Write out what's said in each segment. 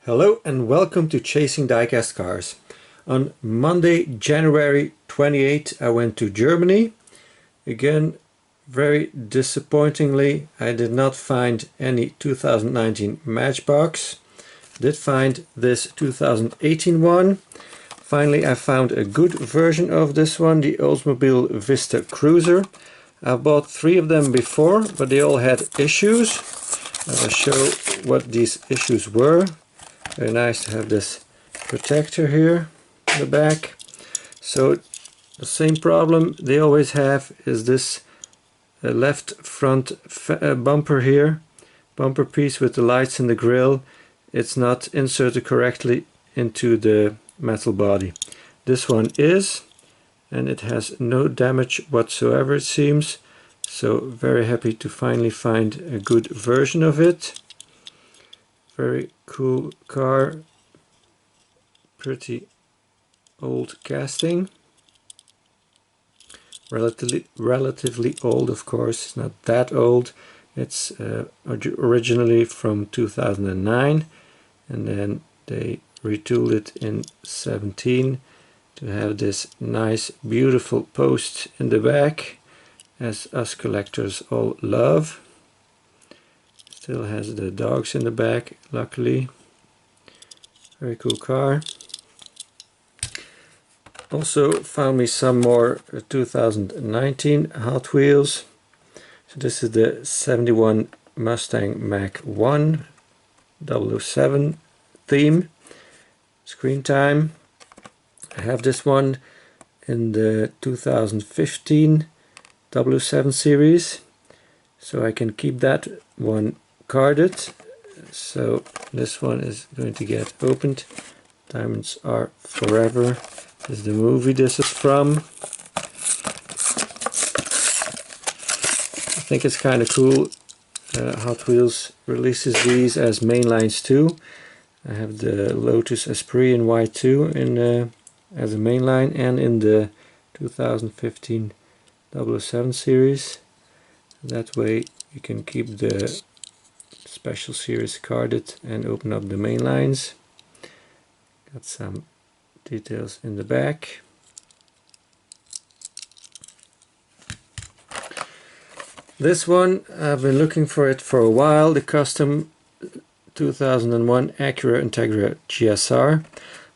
Hello and welcome to Chasing Diecast Cars. On Monday, January 28, I went to Germany. Again, very disappointingly, I did not find any 2019 Matchbox. Did find this 2018 one. Finally, I found a good version of this one, the Oldsmobile Vista Cruiser. I've bought 3 of them before, but they all had issues. I'll show what these issues were. Very nice to have this protector here in the back. So the same problem they always have is this left front bumper here, bumper piece with the lights and the grille. It's not inserted correctly into the metal body. This one is, and it has no damage whatsoever, it seems. So very happy to finally find a good version of it. Very cool car, pretty old casting, relatively old, of course. It's not that old. It's originally from 2009, and then they retooled it in 17 to have this nice beautiful post in the back, as us collectors all love. Still has the dogs in the back, luckily. Very cool car. Also found me some more 2019 Hot Wheels. So this is the 71 Mustang Mach-1 007 theme. Screen time. I have this one in the 2015 007 series. So I can keep that one carded. So this one is going to get opened. Diamonds are forever. This is the movie this is from. I think it's kind of cool. Hot Wheels releases these as mainlines too. I have the Lotus Esprit in white too, as a mainline, and in the 2015 007 series. That way you can keep the special series carded and open up the main lines. Got some details in the back. This one, I've been looking for it for a while, the custom 2001 Acura Integra GSR.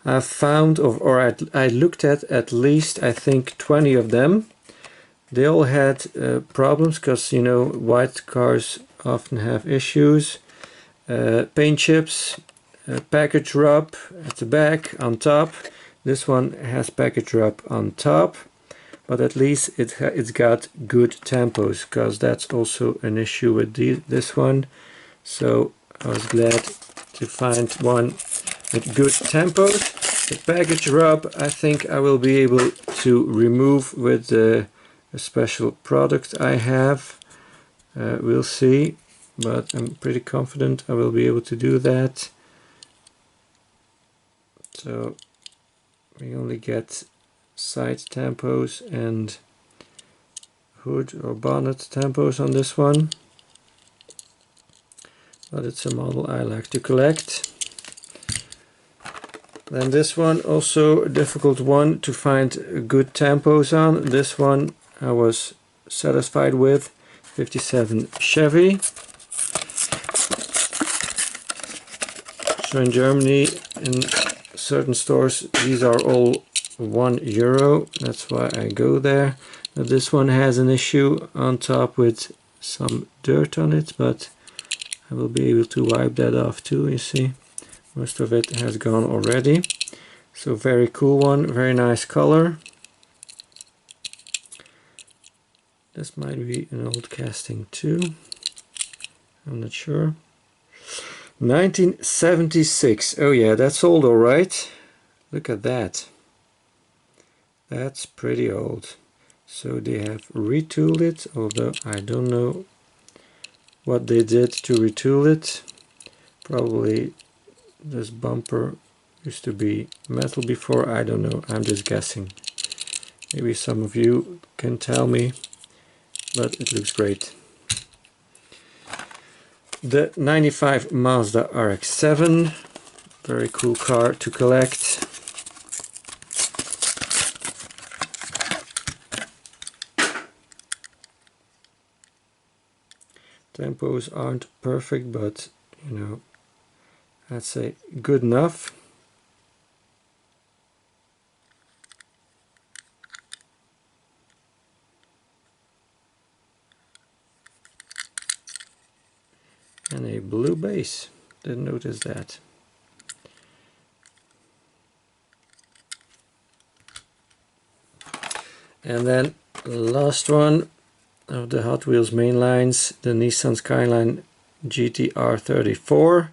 I've found, or I looked at least I think 20 of them. They all had problems because, you know, white cars often have issues. Paint chips, package rub at the back, on top. This one has package rub on top, but at least it's got good tampos, because that's also an issue with this one. So I was glad to find one with good tampos. The package rub I think I will be able to remove with a special product I have. We'll see, but I'm pretty confident I will be able to do that. So we only get side tampos and hood or bonnet tampos on this one, but it's a model I like to collect. Then this one, also a difficult one to find good tampos on. This one I was satisfied with. 57 Chevy. So in Germany, in certain stores, these are all €1. That's why I go there. Now this one has an issue on top with some dirt on it, but I will be able to wipe that off too, you see. Most of it has gone already. So very cool one, very nice color. This might be an old casting too. I'm not sure. 1976. Oh yeah, that's old, alright. Look at that. That's pretty old. So they have retooled it, although I don't know what they did to retool it. Probably this bumper used to be metal before, I don't know, I'm just guessing. Maybe some of you can tell me, but it looks great. The 95 Mazda RX-7, Very cool car to collect. Tempos aren't perfect, but you know, I'd say good enough. And a blue base, didn't notice that. And then last one of the Hot Wheels main lines, the Nissan Skyline GTR 34.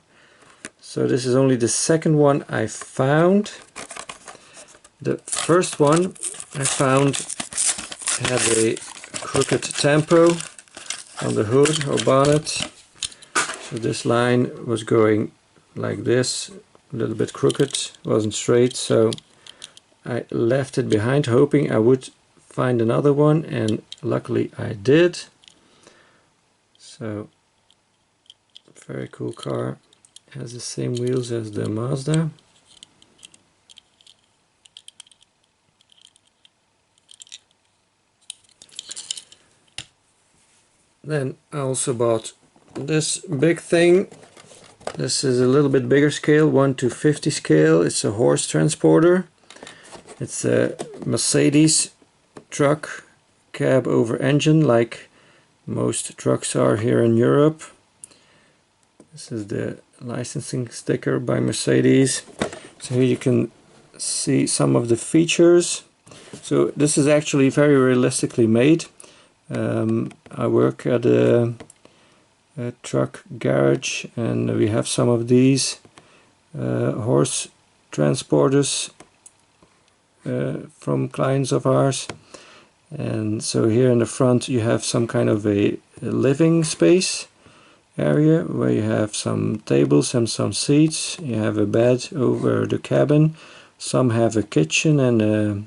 So this is only the second one I found. The first one I found had a crooked tempo on the hood or bonnet. So this line was going like this, a little bit crooked, wasn't straight, so I left it behind hoping I would find another one, and luckily I did. So very cool car, has the same wheels as the Mazda. Then I also bought this big thing. This is a little bit bigger scale, 1:50 scale. It's a horse transporter. It's a Mercedes truck, cab over engine, like most trucks are here in Europe. This is the licensing sticker by Mercedes. So here you can see some of the features. So this is actually very realistically made. I work at a truck garage, and we have some of these horse transporters from clients of ours. And so here in the front you have some kind of a living space area where you have some tables and some seats. You have a bed over the cabin. Some have a kitchen and a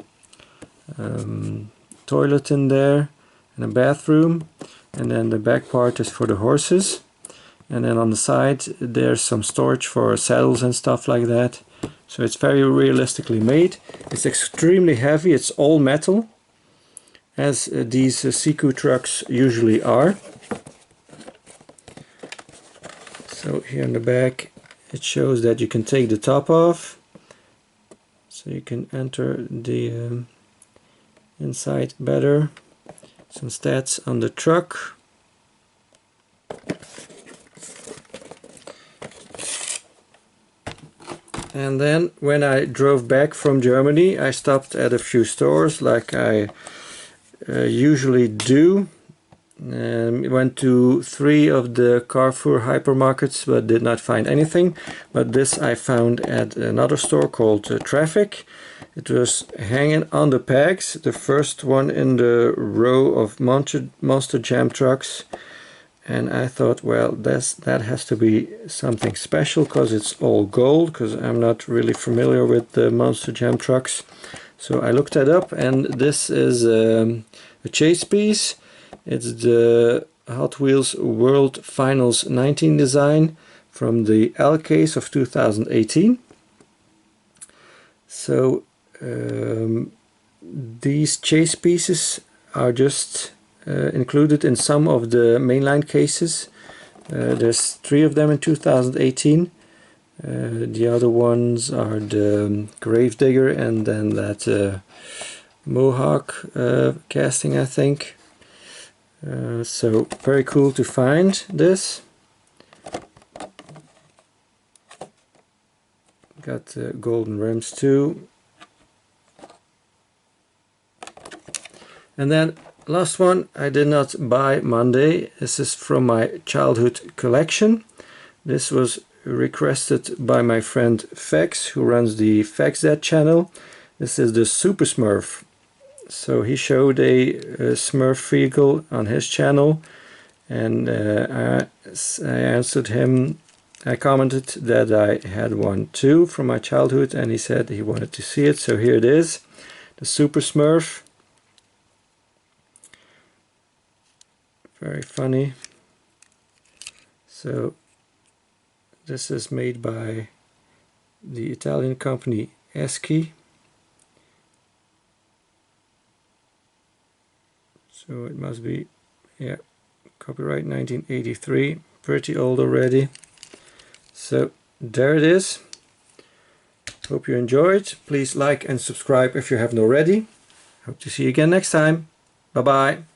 toilet in there and a bathroom. And then the back part is for the horses. And then on the side there's some storage for saddles and stuff like that. So it's very realistically made. It's extremely heavy. It's all metal, as these Siku trucks usually are. So here in the back it shows that you can take the top off, so you can enter the inside better. Some stats on the truck. And then when I drove back from Germany, I stopped at a few stores like I usually do. Went to 3 of the Carrefour hypermarkets but did not find anything. But this I found at another store called Traffic. It was hanging on the pegs, the first one in the row of Monster Jam trucks. And I thought, well, that has to be something special because it's all gold, because I'm not really familiar with the Monster Jam trucks. So I looked that up, and this is a chase piece. It's the Hot Wheels World Finals 19 design from the L case of 2018. So these chase pieces are just included in some of the mainline cases. There's 3 of them in 2018. The other ones are the Gravedigger and then that Mohawk casting, I think. So very cool to find this. Got golden rims too. And then last one I did not buy Monday. This is from my childhood collection. This was requested by my friend Fex, who runs the FexDad channel. This is the Super Smurf. So he showed a Smurf vehicle on his channel, and I answered him. I commented that I had one too from my childhood, and he said he wanted to see it. So here it is, the Super Smurf. Very funny. So this is made by the Italian company Eschi. So it must be, yeah, copyright 1983, pretty old already. So there it is. Hope you enjoyed. Please like and subscribe if you haven't already. Hope to see you again next time. Bye bye.